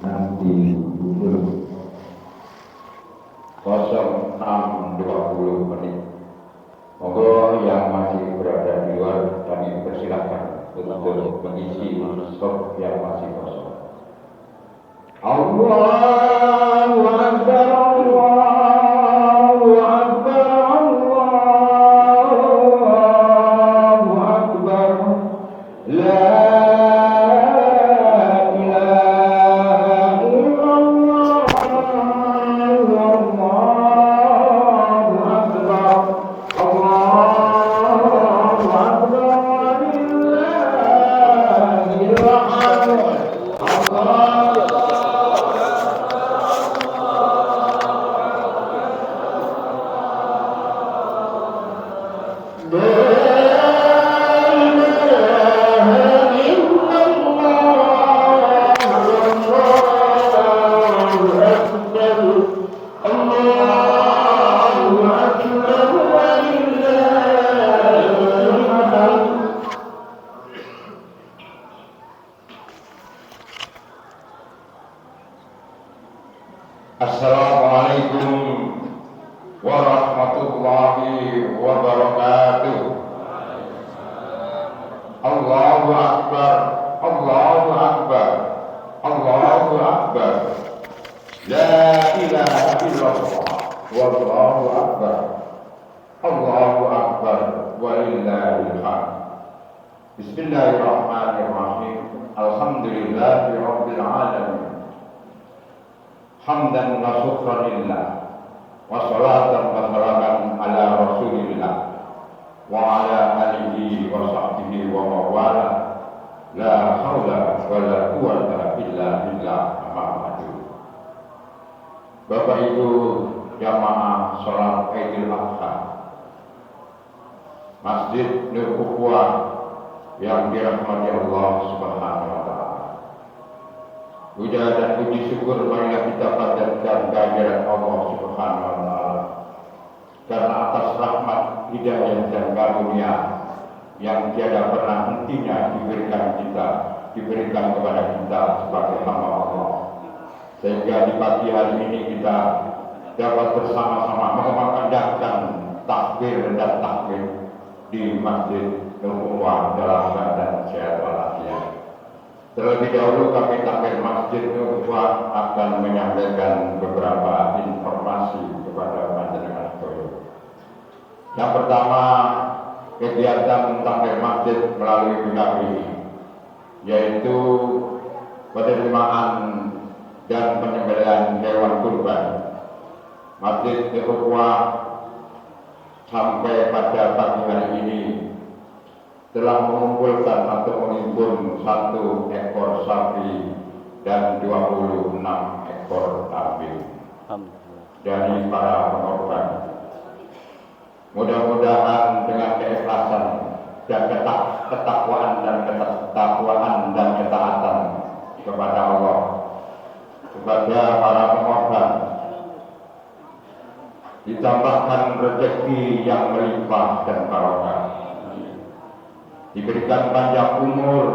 nanti pukul 06.20 menit. Monggo yang masih berada di luar kami persilakan untuk mengisi stop yang masih kosong. Allahu Akbar, Allahu Akbar, Allahu Akbar. La Assalamualaikum warahmatullahi wabarakatuh. Allahu Akbar, Allahu Akbar, Allahu Akbar. La ilaha illallah, wallahu akbar, Allahu Akbar, walillahil hamd. Bismillahirrahmanirrahim. Alhamdulillahi rabbil alamin. Hamdan wa syukran lillah, wa salatan wa salaman ala rasulillah, wa ala alihi wa sahbihi wa mawala. La hawla wa la quwwata illa billah. Amma ba'du. Bapak Ibu jamaah salat Idul Adha Masjid Nur Ukhuwah yang dirahmati Allah Subhanahu wa taala. Puja dan puji syukur marilah kita panjatkan kehadirat Allah Subhanahu wa taala karena atas rahmat, hidayah dan karunia yang tiada pernah hentinya diberikan kepada kita sebagai hamba Allah, sehingga di pagi hari ini kita dapat bersama-sama mengumandangkan takbir dan takbir di Masjid Nur Ukhuwah dalam keadaan sehat walafiat. Terlebih dahulu kami takmir Masjid Nur Ukhuwah akan menyampaikan beberapa informasi kepada panjenengan sekalian. Yang pertama, kegiatan takmir masjid melalui PKB, yaitu penerimaan dan penyembelihan hewan kurban. Masjid Nur Ukhuwah sampai pada pagi hari ini telah mengumpulkan atau menghimpun 1 ekor sapi dan 26 ekor kambing dari para pengorban. Mudah-mudahan dengan keikhlasan dan ketakwaan dan ketaatan kepada Allah, kepada para pengorban, ditambahkan rezeki yang melimpah dan barokah, diberikan panjang umur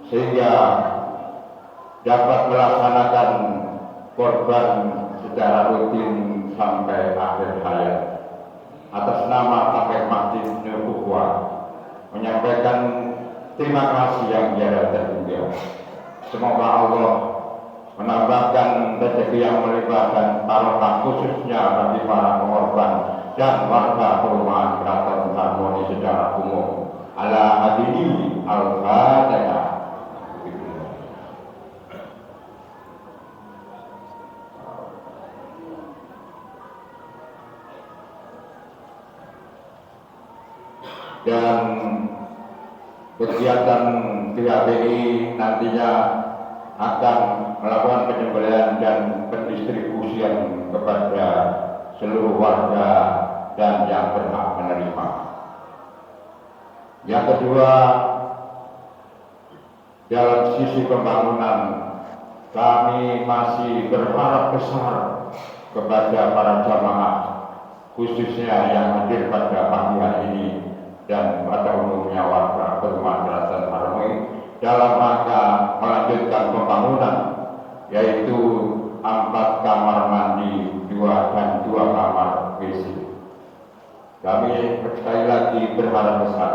sehingga dapat melaksanakan korban secara rutin sampai akhir hayat. Atas nama takmir Masjid Nur Ukhuwah menyampaikan terima kasih yang tiada terhingga. Semoga Allah menambahkan rezeki yang melimpah dan barokah khususnya bagi para pengorban dan warga perumahan Keraton Harmoni secara umum. Ala adini al-Fatihah. Dan kegiatan PHBI nantinya akan melakukan penyembelihan dan pendistribusian kepada seluruh warga dan yang berhak menerima. Yang kedua, dalam sisi pembangunan kami masih berharap besar kepada para jamaah, khususnya yang hadir pada pagi hari ini dan pada umumnya warga perumahan Keraton Harmoni, dalam rangka melanjutkan pembangunan, yaitu 4 kamar mandi, 2 dan 2 kamar WC. Kami sekali lagi berharap besar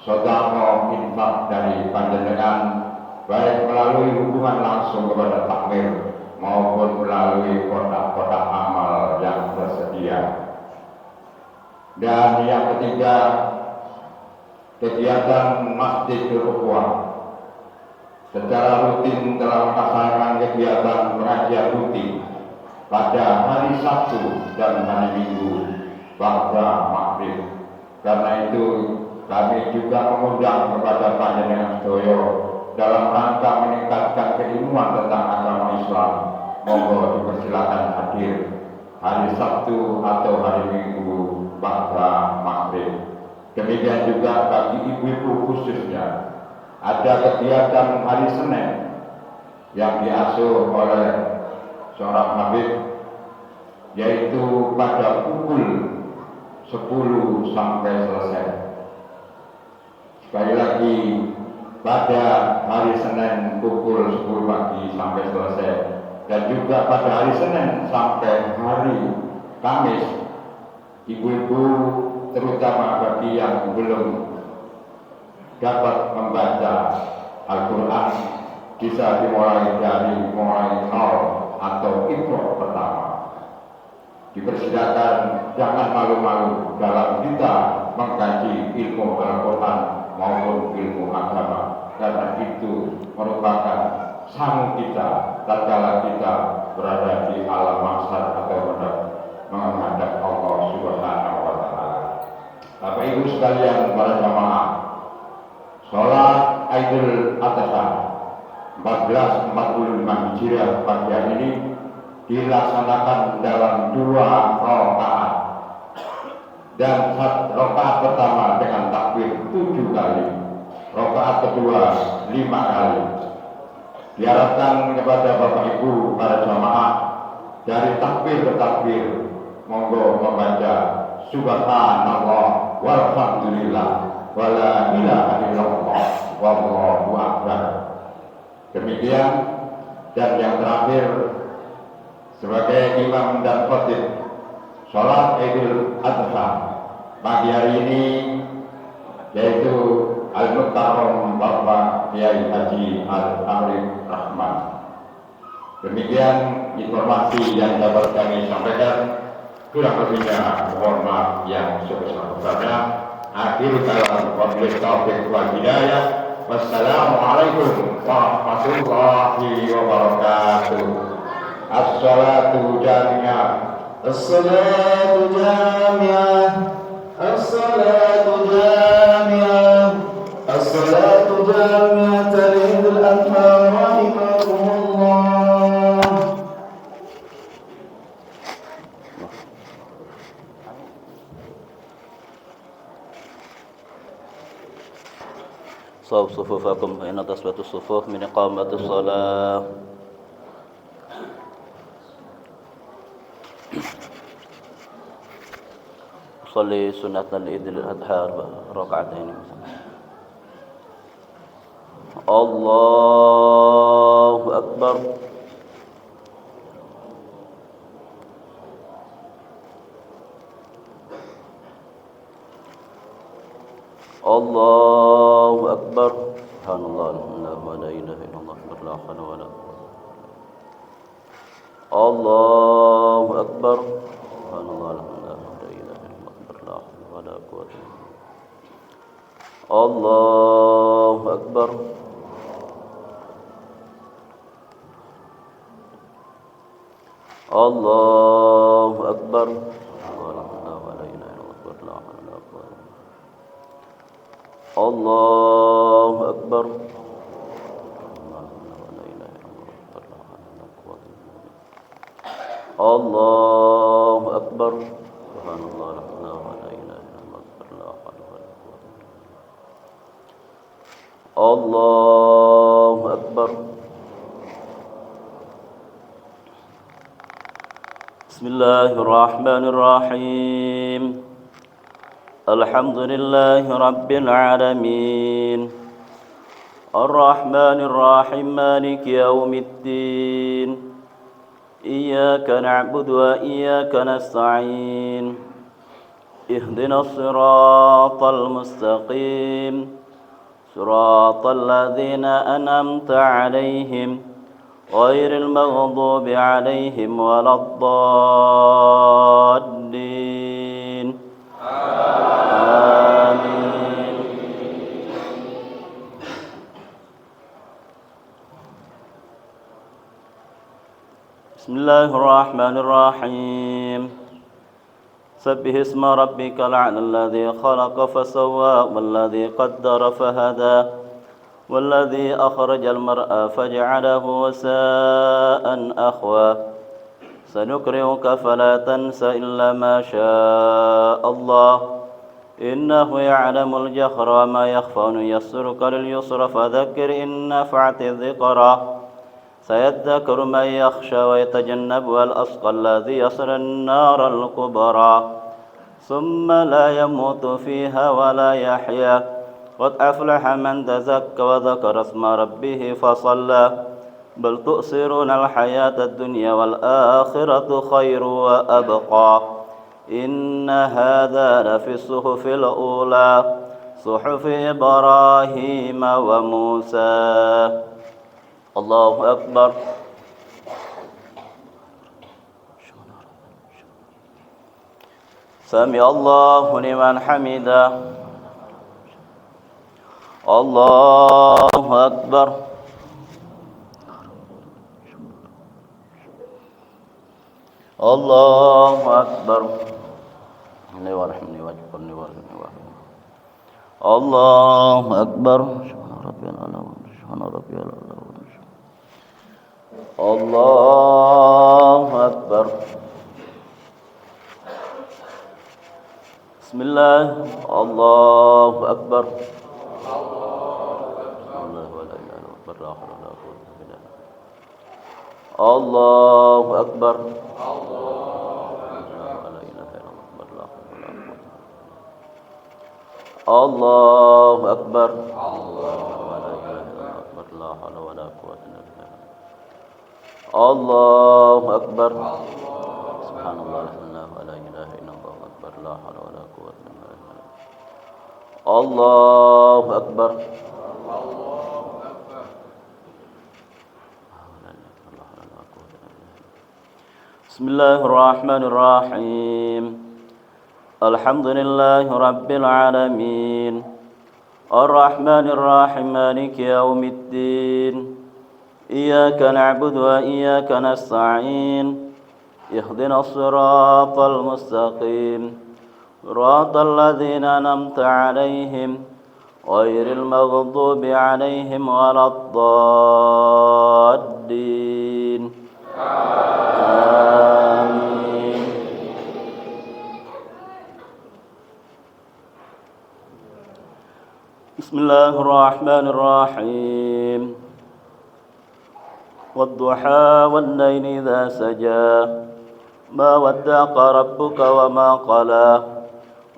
sedekah infak dari panjenengan, baik melalui hubungan langsung kepada takmir maupun melalui kotak-kotak amal yang tersedia. Dan yang ketiga, kegiatan Masjidul Ukhuwah secara rutin telah melaksanakan kegiatan pengajian rutin pada hari Sabtu dan hari Minggu ba'da maghrib. Karena itu kami juga mengundang kepada panjenengan sedaya dalam rangka meningkatkan keilmuan tentang agama Islam. Monggo dipersilakan hadir hari Sabtu atau hari Minggu ba'da maghrib. Demikian juga bagi ibu-ibu khususnya, ada kegiatan hari Senin yang diasuh oleh seorang habib, yaitu pada pukul 10 sampai selesai. Sekali lagi, pada hari Senin pukul 10 pagi sampai selesai, dan juga pada hari Senin sampai hari Kamis, ibu-ibu terutama bagi yang belum dapat membaca Al-Quran bisa dimulai dari mulai 0 atau Iqra pertama. Dipersilakan jangan malu-malu dalam kita mengkaji ilmu Al-Quran maupun ilmu agama, karena itu merupakan sang kita tatkala kita berada di alam mahsyar atau menghadap Allah Subhanahu wa Ta'ala. Bapak Ibu sekalian, para jamaah, sholat Idul Adha 1445 Hijriah pagi hari ini dilaksanakan dalam 2 rakaat, dan rakaat pertama dengan takbir 7 kali, rakaat kedua 5 kali. Diharapkan kepada Bapak Ibu para jamaah dari takbir ke takbir monggo membaca subhanallah walhamdulillah wala ilaha illallah wallahu akbar. Demikian, dan yang terakhir sebagai imam dan khatib sholat Idul Adha pagi hari ini, yaitu Al-Muhtaram Bapak Kiai Haji Al-Arif Rahman. Demikian informasi yang dapat kami sampaikan. Kurang lebihnya mohon maaf yang sebesar-besarnya. Akhir kalam wabillahi taufiq wal hidayah. Wassalamualaikum warahmatullahi wabarakatuh. As-salatu jami'ah. As-salatu jami'ah. As-salatu jami'ah. As-salatu jami'ah Idul Adha rahimakumullah. صوب صفوفكم فإن تثبت الصفوف من إقامة الصلاة. صلي سنة العيد الأضحى ركعتين. الله أكبر. الله أكبر. سبحان الله لا إله إلا الله لا حول ولا قوة. الله أكبر. سبحان الله لا إله إلا الله لا حول ولا قوة. الله أكبر. الله أكبر. الله أكبر. الله أكبر. سبحان الله لا إله إلا الله لا حول ولا قوة. الله أكبر. بسم الله الرحمن الرحيم. الحمد لله رب العالمين. الرحمن الرحيم مالك يوم الدين إياك نعبد وإياك نستعين اهدنا الصراط المستقيم صراط الذين أنعمت عليهم غير المغضوب عليهم ولا الضالين آمين. بسم الله الرحمن الرحيم سبح اسم ربك الأعلى الذي خلق فسوى والذي قدر فهدى والذي أخرج المرء فجعله وساء أخوى سنقرئك فلا تنس إلا ما شاء الله إنه يعلم الجهر وما يخفى ونيسرك لليسر فذكر إن نفعت الذكرى سيذكر من يخشى ويتجنبها الأشقى الذي يصلى النار الكبرى ثم لا يموت فيها ولا يحيا قد أفلح من تزكى وذكر اسم ربه فصلى بل تؤثرون الحياة الدنيا والآخرة خير وأبقى إن هذا لفي الصحف الأولى صحف إبراهيم وموسى. الله أكبر. سمع الله لمن حمده. الله أكبر. الله أكبر. الله أكبر. الله أكبر. بسم الله. الله أكبر. الله أكبر. الله أكبر. الله أكبر. سبحان الله الحمد لله ولا إله إلا الله أكبر لا حول ولا قوة إلا بالله. الله أكبر. بسم الله الرحمن الرحيم الحمد لله رب العالمين الرحمن الرحيم مالك يوم الدين إياك نعبد وإياك نستعين اهدنا الصراط المستقيم صراط الذين أنعمت عليهم غير المغضوب عليهم ولا الضالين آمين. بسم الله الرحمن الرحيم والضحى والليل إذا سجى ما ودعك ربك وما قلى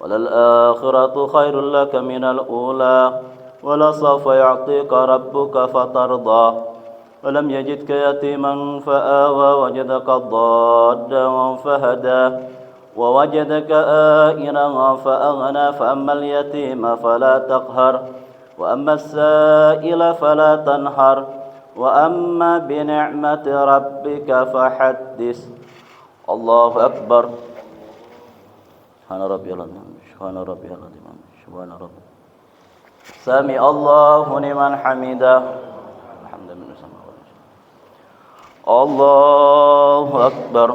وللآخرة خير لك من الأولى ولسوف يعطيك ربك فترضى ولم يجدك يتيما فآوى وجدك ضالا فهدى ووجدك آئلا فأغنى فأما اليتيم فلا تقهر وأما السائل فلا تنهر وأما بنعمة ربك فحدث. الله أكبر. سبحان ربي العظيم سبحان ربي العظيم سبحان ربي. سمع الله لمن حمده. الحمد لله. الله أكبر.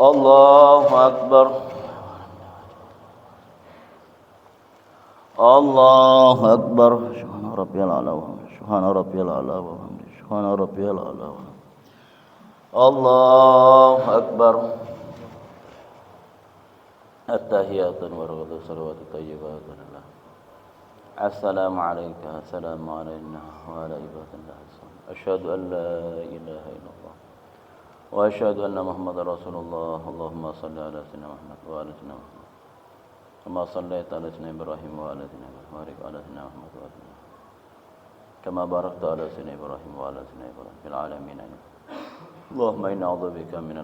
الله أكبر. الله أكبر. سبحان ربي الأعلى سبحان ربي الأعلى سبحان ربي الأعلى. الله أكبر. التحيات والصلوات الطيبات لله. السلام عليك السلام علينا وعلى عباد الله الصالحين. أشهد أن لا إله إلا الله وأشهد أن محمد رسول الله. اللهم صل على سيدنا محمد وعلى سيدنا محمد. كما صليت على سيدنا إبراهيم وعلى سيدنا وبارك على سيدنا محمد وعلى سيدنا كما باركت على سيدنا إبراهيم وعلى سيدنا إبراهيم في العالمين اللهم إنا أعوذ بك من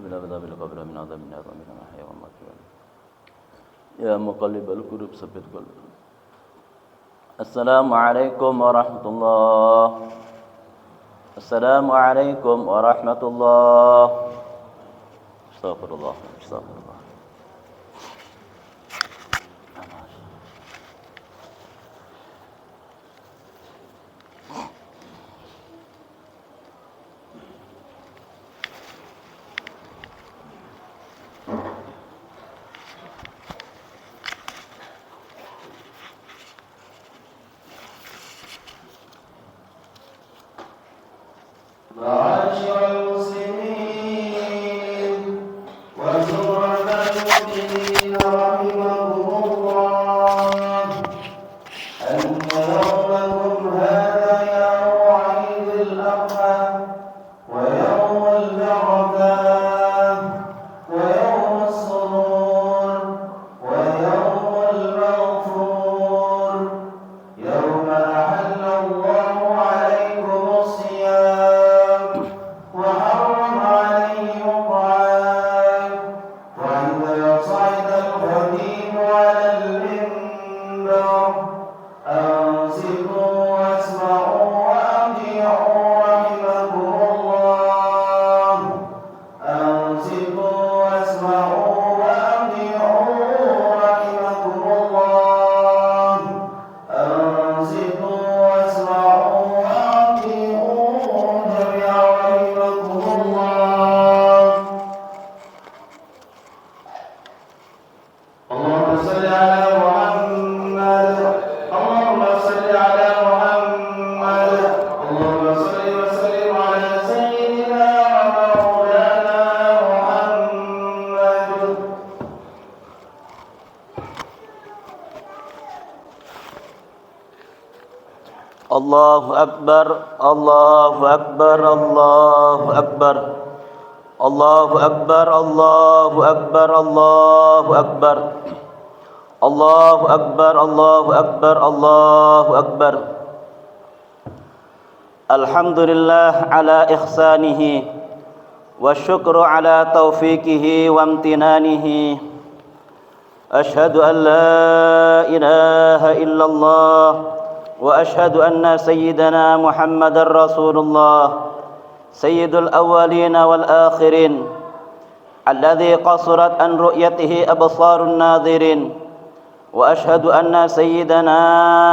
العذاب القبر من عذاب النار ومن المحيا والممات يا مقلب القلوب ثبت قلوبنا. السلام عليكم ورحمة الله. السلام عليكم ورحمة الله. استغفر الله استغفر الله. معاشر المسلمين وزمرة المؤمنين رحمكم الله أن يومكم هذا يوم عيد الأضحى ويوم البركة ويوم السرور ويوم المغفور يوم أحل الله عليكم الصيام وحرم عليهم الطعام وإذا صعد الخطيب على المنبر أنصتوا واسمعوا وأطيعوا رحمكم الله أنصتوا واسمعوا وأطيعوا رحمكم الله أنصتوا واسمعوا وأطيعوا جميعا رحمكم الله. اللهم صل على محمد اللهم صل على محمد اللهم صل وسلم على سيدنا ومولانا محمد. الله أكبر الله أكبر الله أكبر الله أكبر الله أكبر الله أكبر الله أكبر الله أكبر الله أكبر. الحمد لله على إحسانه والشكر على توفيقه وامتنانه. أشهد أن لا إله إلا الله وأشهد أن سيدنا محمد رسول الله سيد الأولين والآخرين الذي قصرت عن رؤيته أبصار الناظرين. وأشهد أن سيدنا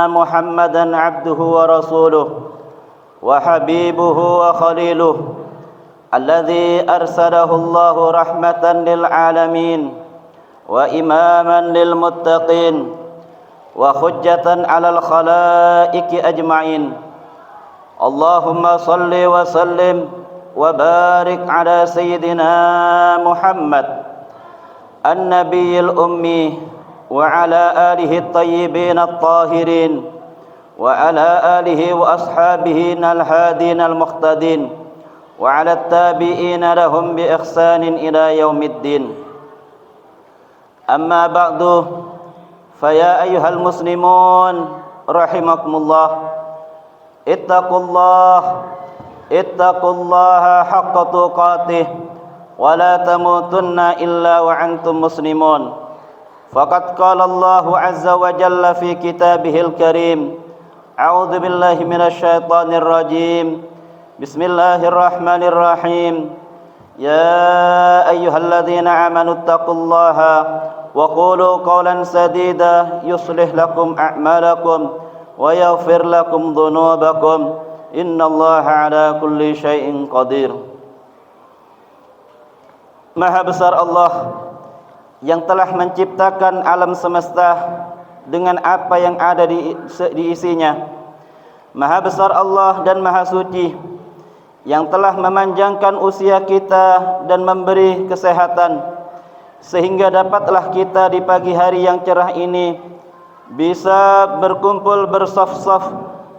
محمدا عبده ورسوله وحبيبه وخليله الذي أرسله الله رحمة للعالمين وإماما للمتقين وحجة على الخلائق أجمعين. اللهم صل وسلم وبارك على سيدنا محمد النبي الأمي وعلى آله الطيبين الطاهرين وعلى آله وأصحابه الهادين المهتدين وعلى التابعين لهم بإحسان إلى يوم الدين. أما بعد فيا أيها المسلمون رحمكم الله اتقوا الله حق تقاته ولا تموتن إلا وأنتم مسلمون. فقد قال الله عز وجل في كتابه الكريم أعوذ بالله من الشيطان الرجيم بسم الله الرحمن الرحيم يا أيها الذين آمنوا اتقوا الله وقولوا قولا سديدا يصلح لكم أعمالكم ويغفر لكم ذنوبكم إن الله على كل شيء قدير. Maha besar Allah yang telah menciptakan alam semesta dengan apa yang ada di isinya. Maha besar Allah dan maha suci yang telah memanjangkan usia kita dan memberi kesehatan sehingga dapatlah kita di pagi hari yang cerah ini bisa berkumpul bersaf-saf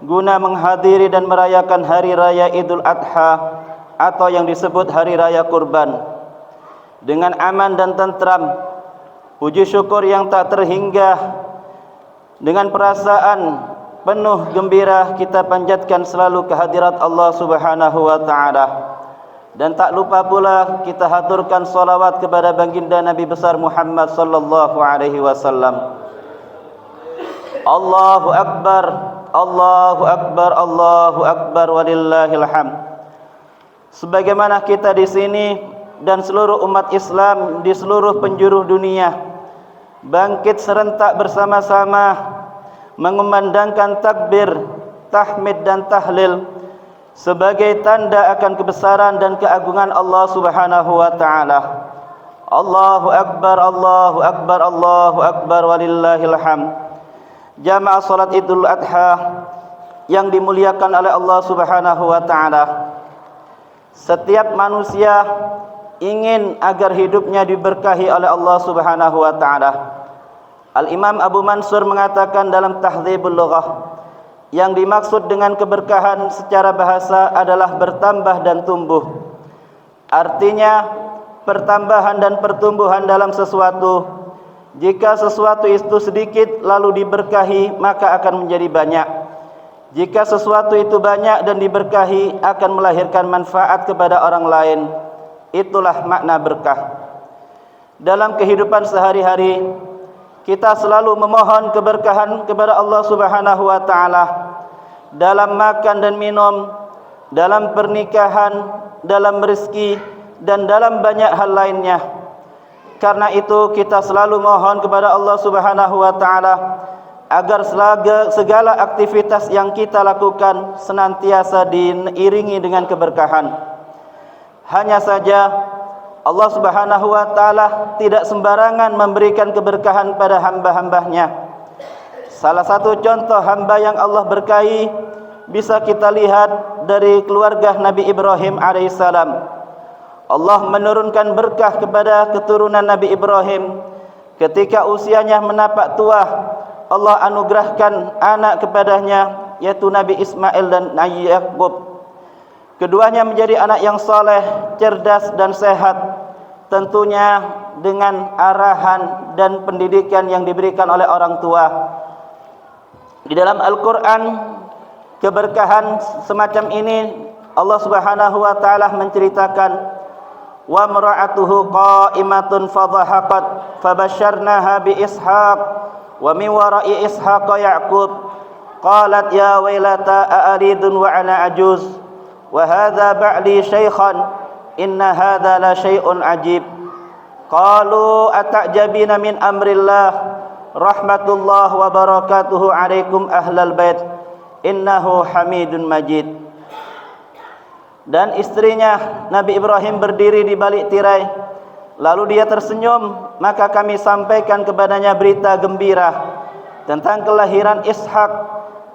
guna menghadiri dan merayakan hari raya Idul Adha atau yang disebut hari raya kurban dengan aman dan tentram, Puji syukur yang tak terhingga, dengan perasaan penuh gembira kita panjatkan selalu kehadirat Allah Subhanahu wa taala. Dan tak lupa pula kita haturkan salawat kepada baginda Nabi besar Muhammad sallallahu alaihi wasallam. Allahu akbar, Allahu akbar, Allahu akbar, walillahil hamd. Sebagaimana kita di sini dan seluruh umat Islam di seluruh penjuru dunia bangkit serentak bersama-sama mengumandangkan takbir, tahmid dan tahlil sebagai tanda akan kebesaran dan keagungan Allah Subhanahu wa taala. Allahu akbar, Allahu akbar, Allahu akbar, walillahil hamd. Jamaah salat Idul Adha yang dimuliakan oleh Allah Subhanahu wa taala. Setiap manusia ingin agar hidupnya diberkahi oleh Allah Subhanahu wa taala. Al-Imam Abu Mansur mengatakan dalam Tahdzibul Lughah, yang dimaksud dengan keberkahan secara bahasa adalah bertambah dan tumbuh. Artinya pertambahan dan pertumbuhan dalam sesuatu. Jika sesuatu itu sedikit lalu diberkahi, maka akan menjadi banyak. Jika sesuatu itu banyak dan diberkahi, akan melahirkan manfaat kepada orang lain. Itulah makna berkah. Dalam kehidupan sehari-hari, kita selalu memohon keberkahan kepada Allah Subhanahu wa taala dalam makan dan minum, dalam pernikahan, dalam rezeki dan dalam banyak hal lainnya. Karena itu kita selalu mohon kepada Allah Subhanahu wa taala agar segala aktivitas yang kita lakukan senantiasa diiringi dengan keberkahan. Hanya saja Allah Subhanahu wa taala tidak sembarangan memberikan keberkahan pada hamba-hambanya. Salah satu contoh hamba yang Allah berkahi bisa kita lihat dari keluarga Nabi Ibrahim alaihissalam. Allah menurunkan berkah kepada keturunan Nabi Ibrahim. Ketika usianya menapak tua, Allah anugerahkan anak kepadanya, yaitu Nabi Ismail dan Nabi Yakub. Keduanya menjadi anak yang saleh, cerdas dan sehat, tentunya dengan arahan dan pendidikan yang diberikan oleh orang tua. Di dalam Al-Quran, keberkahan semacam ini Allah Subhanahu wa taala menceritakan, wa mar'atuhu qa'imatun fadhahaqat fabasyarnaha bi Ishaq wa min wara'i Ishaq Ya'qub qalat ya wailata a'alidun wa ana ajuz wa hadza ba'li shaykhan inna hadza la syai'un ajib. Qalu atajabina min amrillah rahmatullah wa barakatuhu alaikum ahlal bait innahu hamidun majid. Dan istrinya Nabi Ibrahim berdiri di balik tirai, lalu dia tersenyum, maka kami sampaikan kepadanya berita gembira tentang kelahiran Ishak,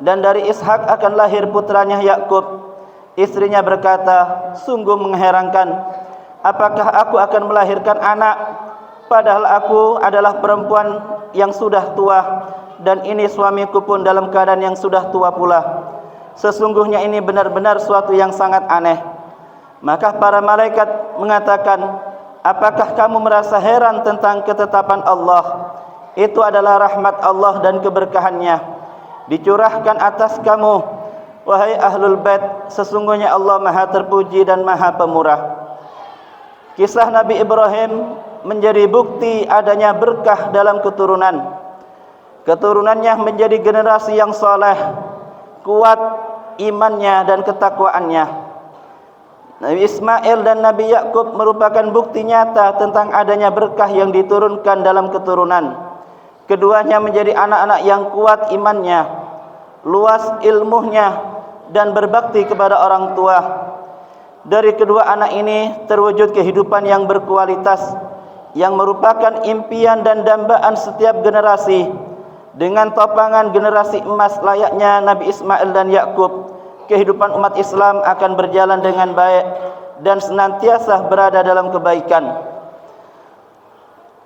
dan dari Ishak akan lahir putranya Yakub. Istrinya berkata, sungguh mengherankan, apakah aku akan melahirkan anak, padahal aku adalah perempuan yang sudah tua, dan ini suamiku pun dalam keadaan yang sudah tua pula. Sesungguhnya ini benar-benar suatu yang sangat aneh. Maka para malaikat mengatakan, apakah kamu merasa heran tentang ketetapan Allah? Itu adalah rahmat Allah dan keberkahannya dicurahkan atas kamu, wahai ahlul bait. Sesungguhnya Allah maha terpuji dan maha pemurah. Kisah Nabi Ibrahim menjadi bukti adanya berkah dalam keturunan. Keturunannya menjadi generasi yang saleh, kuat imannya dan ketakwaannya. Nabi Ismail dan Nabi Yakub merupakan bukti nyata tentang adanya berkah yang diturunkan dalam keturunan. Keduanya menjadi anak-anak yang kuat imannya, luas ilmunya, dan berbakti kepada orang tua. Dari kedua anak ini terwujud kehidupan yang berkualitas, yang merupakan impian dan dambaan setiap generasi. Dengan topangan generasi emas layaknya Nabi Ismail dan Yakub, kehidupan umat Islam akan berjalan dengan baik dan senantiasa berada dalam kebaikan.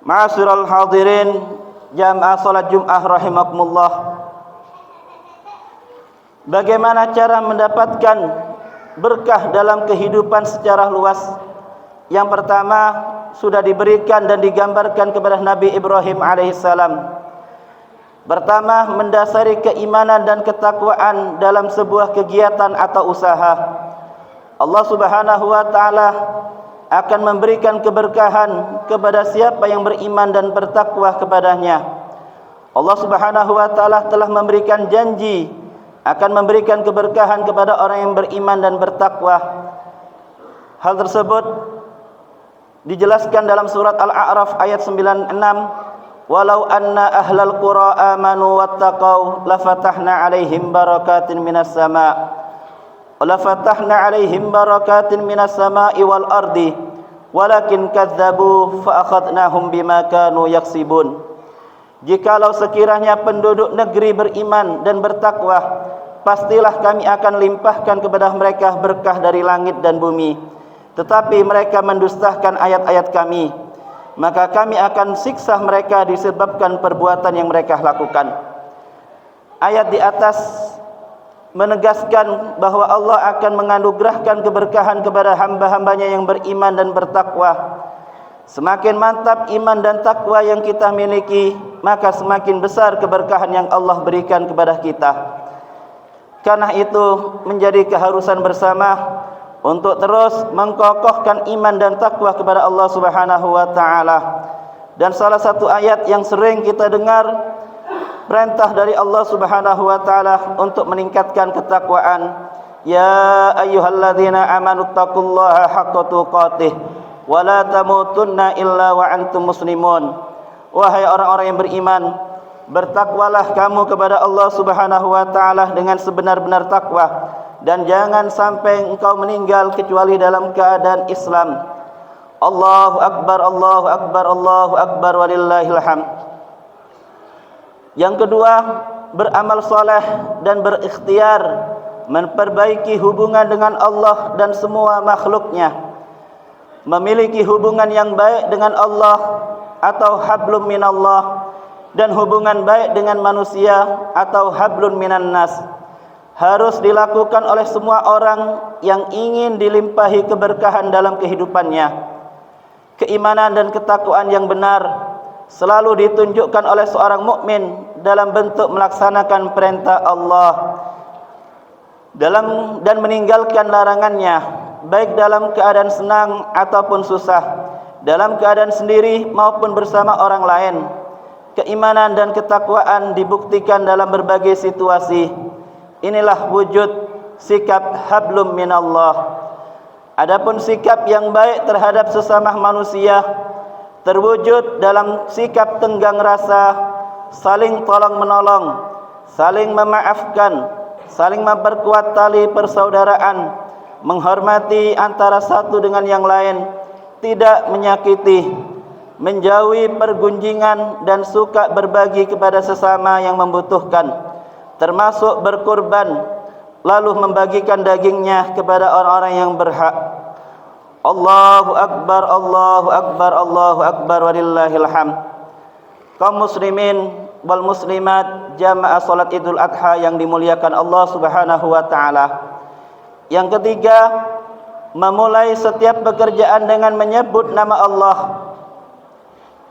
Ma'asyiral hadirin, jamaah salat Jumat rahimakumullah. Bagaimana cara mendapatkan berkah dalam kehidupan secara luas? yang pertama sudah diberikan dan digambarkan kepada Nabi Ibrahim alaihissalam. Pertama, mendasari keimanan dan ketakwaan dalam sebuah kegiatan atau usaha. Allah Subhanahu wa taala akan memberikan keberkahan kepada siapa yang beriman dan bertakwa kepadanya. Allah Subhanahu wa taala telah memberikan janji akan memberikan keberkahan kepada orang yang beriman dan bertakwa. Hal tersebut dijelaskan dalam surat Al-A'raf ayat 96, walau anna ahlal qura amanu wattaqau lafatahna alaihim barakatin minas sama' lafatahna alaihim barakatin minas sama'i wal ardi walakin kadzabu fa akhadnahum bima kanu yaksibun. Jikalau sekiranya penduduk negeri beriman dan bertakwa, pastilah kami akan limpahkan kepada mereka berkah dari langit dan bumi. Tetapi mereka mendustakan ayat-ayat kami, maka kami akan siksa mereka disebabkan perbuatan yang mereka lakukan. Ayat di atas menegaskan bahwa Allah akan menganugerahkan keberkahan kepada hamba-hambanya yang beriman dan bertakwa. Semakin mantap iman dan takwa yang kita miliki, maka semakin besar keberkahan yang Allah berikan kepada kita. Karena itu menjadi keharusan bersama untuk terus mengkokohkan iman dan takwa kepada Allah Subhanahu wa taala. Dan salah satu ayat yang sering kita dengar, perintah dari Allah Subhanahu wa taala untuk meningkatkan ketakwaan. Ya ayyuhalladzina amanu taqullaha haqqa tuqatih wa la tamutunna illa wa antum muslimun. Wahai orang-orang yang beriman, bertakwalah kamu kepada Allah Subhanahu wa taala dengan sebenar-benar takwa, dan jangan sampai engkau meninggal kecuali dalam keadaan Islam. Allahu akbar, Allahu akbar, Allahu akbar, walillahil hamd. Yang kedua, beramal soleh dan berikhtiar memperbaiki hubungan dengan Allah dan semua makhluknya. Memiliki hubungan yang baik dengan Allah atau hablum minallah, dan hubungan baik dengan manusia atau hablun minan nas, harus dilakukan oleh semua orang yang ingin dilimpahi keberkahan dalam kehidupannya. Keimanan dan ketakwaan yang benar selalu ditunjukkan oleh seorang mukmin dalam bentuk melaksanakan perintah Allah dan meninggalkan larangannya, baik dalam keadaan senang ataupun susah, dalam keadaan sendiri maupun bersama orang lain. Keimanan dan ketakwaan dibuktikan dalam berbagai situasi. Inilah wujud sikap hablum minallah. Adapun sikap yang baik terhadap sesama manusia terwujud dalam sikap tenggang rasa, saling tolong menolong, saling memaafkan, saling memperkuat tali persaudaraan, menghormati antara satu dengan yang lain, tidak menyakiti, menjauhi pergunjingan, dan suka berbagi kepada sesama yang membutuhkan, termasuk berkurban, lalu membagikan dagingnya kepada orang-orang yang berhak. Allahu akbar, Allahu akbar, Allahu akbar, walillahil hamd. Kaum muslimin wal muslimat jamaah salat Idul Adha yang dimuliakan Allah Subhanahu wa taala. Yang ketiga, memulai setiap pekerjaan dengan menyebut nama Allah,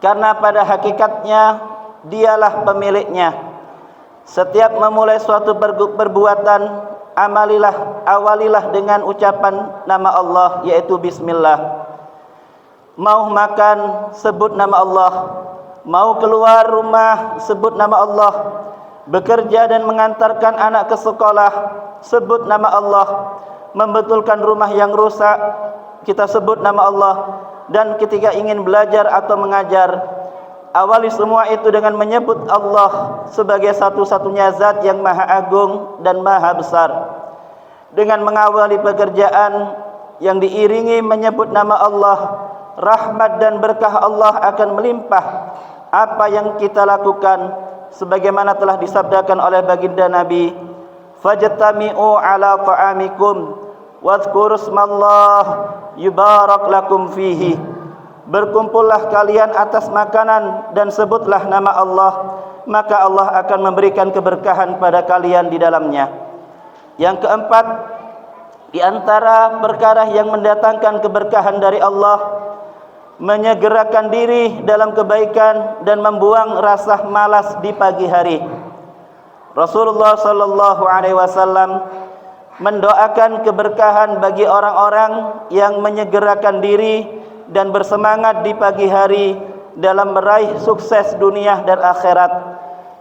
karena pada hakikatnya dialah pemiliknya. Setiap memulai suatu perbuatan, awalilah dengan ucapan nama Allah, yaitu bismillah. Mau makan, sebut nama Allah. Mau keluar rumah, sebut nama Allah. Bekerja dan mengantarkan anak ke sekolah, sebut nama Allah. Membetulkan rumah yang rusak, kita sebut nama Allah. Dan ketika ingin belajar atau mengajar, awali semua itu dengan menyebut Allah sebagai satu-satunya zat yang maha agung dan maha besar. Dengan mengawali pekerjaan yang diiringi menyebut nama Allah, rahmat dan berkah Allah akan melimpah apa yang kita lakukan, sebagaimana telah disabdakan oleh baginda Nabi, fajtami'u ala ta'amikum wadhkuru smallah yubarak lakum fihi. Berkumpullah kalian atas makanan dan sebutlah nama Allah, maka Allah akan memberikan keberkahan pada kalian di dalamnya. Yang keempat, Di antara perkara yang mendatangkan keberkahan dari Allah, menyegerakan diri dalam kebaikan dan membuang rasa malas di pagi hari. Rasulullah sallallahu alaihi wasallam mendoakan keberkahan bagi orang-orang yang menyegerakan diri dan bersemangat di pagi hari dalam meraih sukses dunia dan akhirat.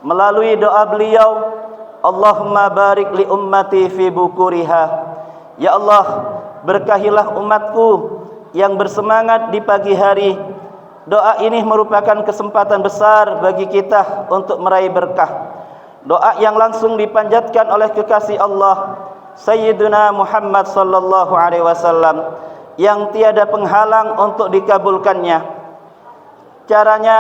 Melalui doa beliau, Allahumma barik li ummati fi bukuriha. Ya Allah, berkahilah umatku yang bersemangat di pagi hari. Doa ini merupakan kesempatan besar bagi kita untuk meraih berkah. Doa yang langsung dipanjatkan oleh kekasih Allah Sayyidina Muhammad sallallahu alaihi wasallam yang tiada penghalang untuk dikabulkannya. Caranya,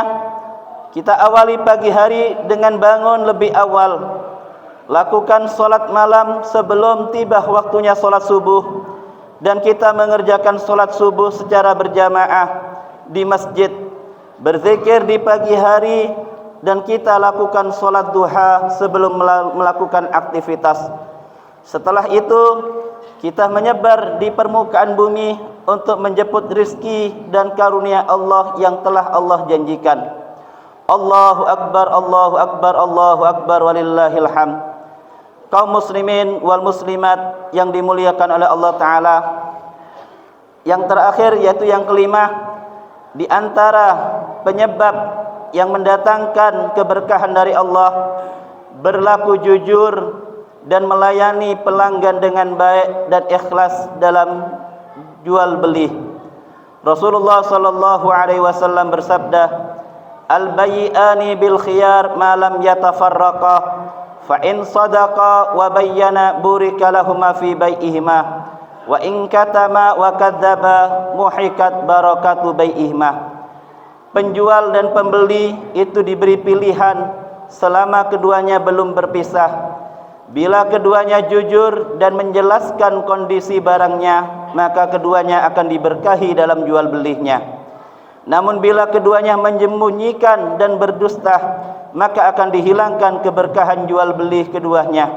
kita awali pagi hari dengan bangun lebih awal. Lakukan solat malam sebelum tiba waktunya solat subuh, dan kita mengerjakan solat subuh secara berjamaah di masjid. Berzikir di pagi hari, dan kita lakukan solat duha sebelum melakukan aktivitas. Setelah itu, kita menyebar di permukaan bumi untuk menjemput rizki dan karunia Allah yang telah Allah janjikan. Allahu Akbar, Allahu Akbar, Allahu Akbar, walillahil hamd. Kaum muslimin wal muslimat yang dimuliakan oleh Allah Ta'ala, yang terakhir yaitu yang kelima, di antara penyebab yang mendatangkan keberkahan dari Allah, berlaku jujur dan melayani pelanggan dengan baik dan ikhlas dalam jual beli. Rasulullah sallallahu alaihi wasallam bersabda, al-bay'ani bil khiyar ma lam yatafarraqa, fa in sadaqa wa bayyana burika lahuma fi bai'ihima, wa in katama wa kadzdzaba muhikat barakatu bai'ihima. Penjual dan pembeli itu diberi pilihan selama keduanya belum berpisah. Bila keduanya jujur dan menjelaskan kondisi barangnya, maka keduanya akan diberkahi dalam jual belinya. Namun bila keduanya menyembunyikan dan berdusta, maka akan dihilangkan keberkahan jual beli keduanya.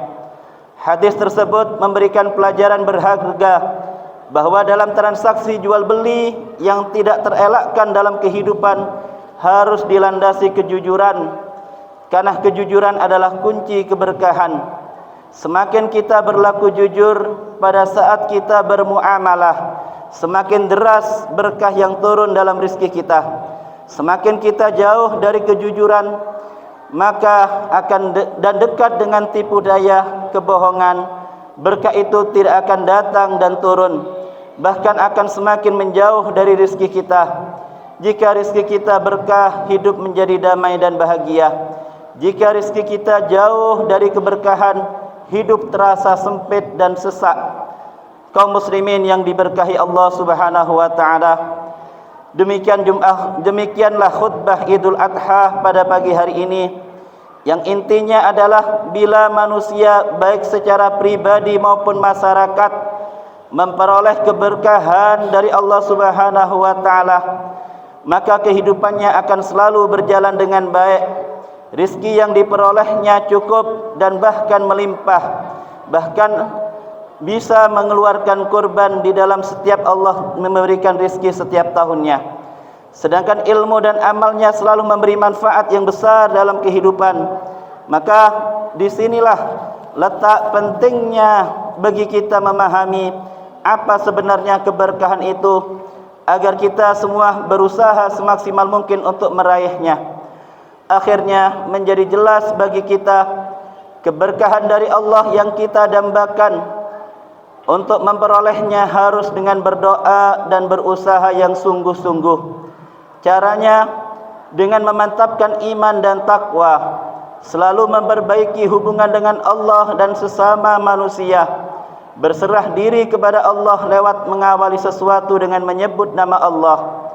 Hadis tersebut memberikan pelajaran berharga bahwa dalam transaksi jual beli yang tidak terelakkan dalam kehidupan harus dilandasi kejujuran, karena kejujuran adalah kunci keberkahan. Semakin kita berlaku jujur pada saat kita bermuamalah, semakin deras berkah yang turun dalam rezeki kita. Semakin kita jauh dari kejujuran, maka akan dan dekat dengan tipu daya, kebohongan, berkah itu tidak akan datang dan turun, bahkan akan semakin menjauh dari rezeki kita. Jika rezeki kita berkah, hidup menjadi damai dan bahagia. Jika rezeki kita jauh dari keberkahan, hidup terasa sempit dan sesak. Kaum muslimin yang diberkahi Allah Subhanahu wa taala, demikianlah khutbah Idul Adha pada pagi hari ini, yang intinya adalah bila manusia baik secara pribadi maupun masyarakat memperoleh keberkahan dari Allah Subhanahu wa taala, maka kehidupannya akan selalu berjalan dengan baik. Rizki yang diperolehnya cukup dan bahkan melimpah, bahkan bisa mengeluarkan kurban di dalam setiap Allah memberikan rizki setiap tahunnya. Sedangkan ilmu dan amalnya selalu memberi manfaat yang besar dalam kehidupan. Maka disinilah letak pentingnya bagi kita memahami apa sebenarnya keberkahan itu, agar kita semua berusaha semaksimal mungkin untuk meraihnya. Akhirnya menjadi jelas bagi kita keberkahan dari Allah yang kita dambakan. Untuk memperolehnya harus dengan berdoa dan berusaha yang sungguh-sungguh. Caranya dengan memantapkan iman dan takwa, selalu memperbaiki hubungan dengan Allah dan sesama manusia, berserah diri kepada Allah lewat mengawali sesuatu dengan menyebut nama Allah,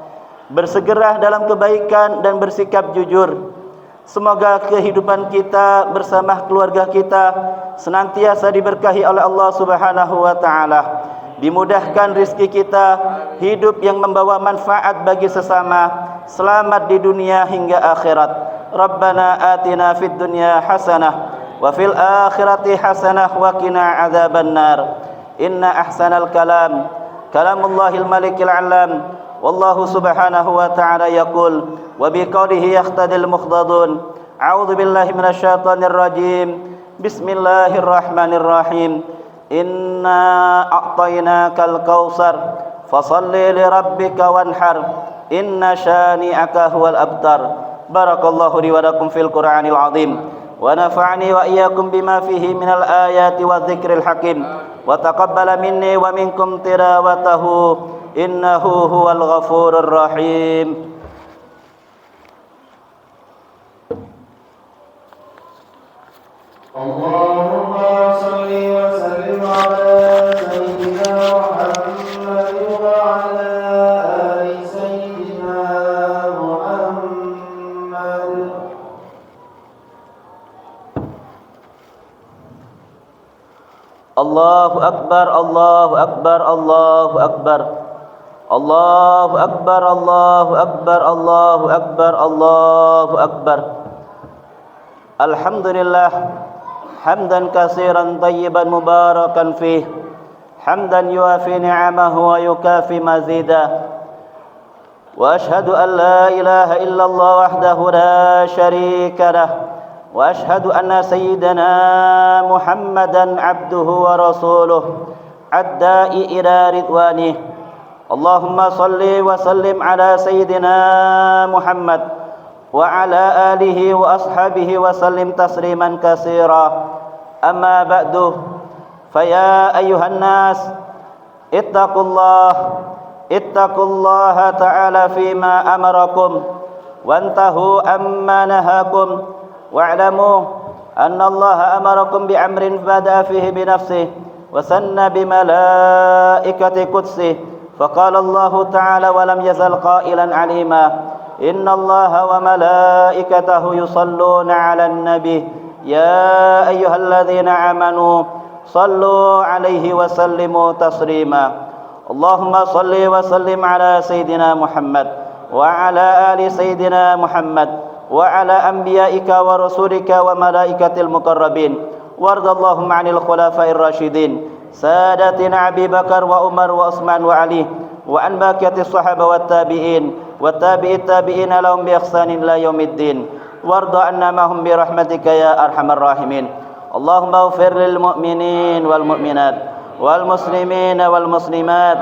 bersegera dalam kebaikan dan bersikap jujur. Semoga kehidupan kita bersama keluarga kita senantiasa diberkahi oleh Allah Subhanahu wa taala. Dimudahkan rizki kita, hidup yang membawa manfaat bagi sesama, selamat di dunia hingga akhirat. Rabbana atina fid dunya hasanah wa fil akhirati hasanah wa qina adzabannar. إن أحسن الكلام كلام الله الملك العلام والله سبحانه وتعالى يقول وبقوله يقتدي المخضدون أعوذ بالله من الشيطان الرجيم بسم الله الرحمن الرحيم إنا أعطيناك الكوثر فصل لربك وانحر إن شانئك هو الأبتر بارك الله لي ولكم في القرآن العظيم ونفعني وإياكم بما فيه من الآيات والذكر الحكيم وتقبل مني ومنكم تلاوته إنه هو الغفور الرحيم اللهم صل وسلم على سيدنا محمد وعلى آل سيدنا محمد الله أكبر الله أكبر الله أكبر الله أكبر الله أكبر الله أكبر الله أكبر الحمد لله حمدا كثيرا طيبا مباركا فيه حمدا يوافي نعمه ويكافي مزيدا وأشهد أن لا إله إلا الله وحده لا شريك له وأشهد أن سيدنا محمدا عبده ورسوله الداعي إلى رضوانه اللهم صل وسلم على سيدنا محمد وعلى آله وأصحابه وسلم تسليما كثيرا أما بعد فيا أيها الناس اتقوا الله تعالى فيما أمركم وانتهوا عما نهاكم واعلموا أن الله أمركم بأمر بدأ فيه بنفسه وثنى بملائكة قدسه فقال الله تعالى ولم يزل قائلا عليما إن الله وملائكته يصلون على النبي يا أيها الذين آمنوا صلوا عليه وسلموا تسليما اللهم صل وسلم على سيدنا محمد وعلى آل سيدنا محمد وعلى أنبيائك ورسولك وملائكة المقربين وارض اللهم عن الخلفاء الراشدين سادتنا أبي بكر وعمر وعثمان وعلي وعن بقية الصحابة والتابعين والتابع التابعين لهم بإحسان إلى يوم الدين وارض عنا معهم برحمتك يا أرحم الراحمين اللهم اغفر للمؤمنين والمؤمنات والمسلمين والمسلمات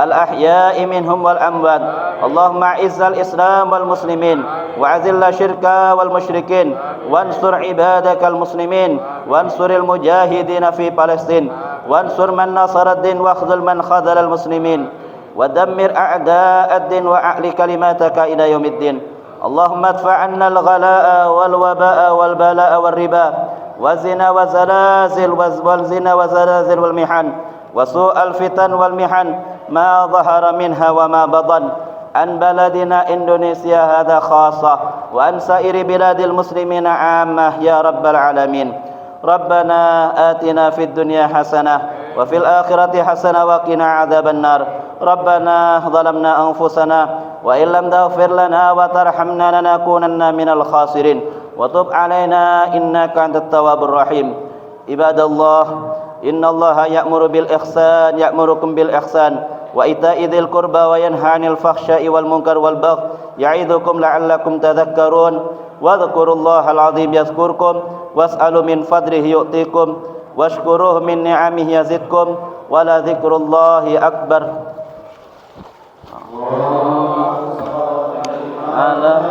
الأحياء منهم والأموات اللهم أعز الإسلام والمسلمين وأذل الشرك والمشركين وانصر عبادك المسلمين وانصر المجاهدين في فلسطين وانصر من نصر الدين واخذل من خذل المسلمين ودمر أعداء الدين وأعل كلماتك إلى يوم الدين اللهم ادفع عنا الغلاء والوباء والبلاء والربا والزنا والزلازل والمحن وسوء الفتن والمحن ما ظهر منها وما بطن عن بلدنا إندونيسيا هذا خاصة وعن سائر بلاد المسلمين عامة يا رب العالمين ربنا آتنا في الدنيا حسنة وفي الآخرة حسنة وقنا عذاب النار ربنا ظلمنا أنفسنا وإن لم تغفر لنا وترحمنا لنكونن من الخاسرين وتب علينا إنك أنت التواب الرحيم عباد الله إن الله يأمركم بالإحسان وإيتاء ذي القربى وينهى عن الفحشاء والمنكر والبغي يعظكم لعلكم تذكرون واذكروا الله العظيم يذكركم واسألوا من فضله يؤتيكم واشكروه من نعمه يزدكم ولذكر الله أكبر على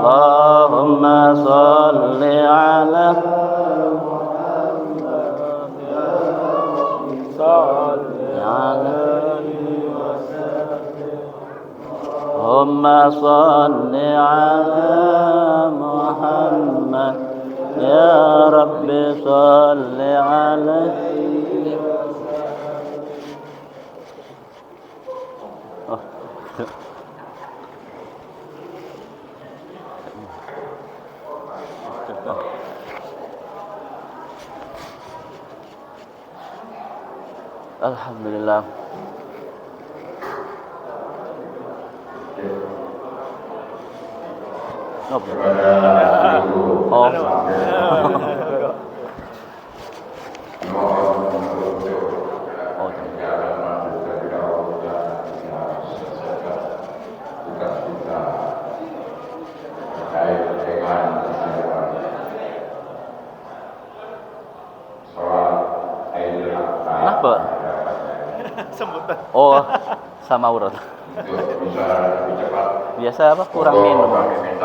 اللهم صل على اللهم صل على محمد يا رب صل عليه Alhamdulillah. Oh. kepada seluruh Oh. mohon untuk Oh. jalan masuk ke dalam dan selesaikan tugas kita terkait dengan kesiapan sholat Idul Adha. Kenapa? Oh, sama urat. Untuk bisa lebih cepat. Biasa apa kurang minum. Kami minta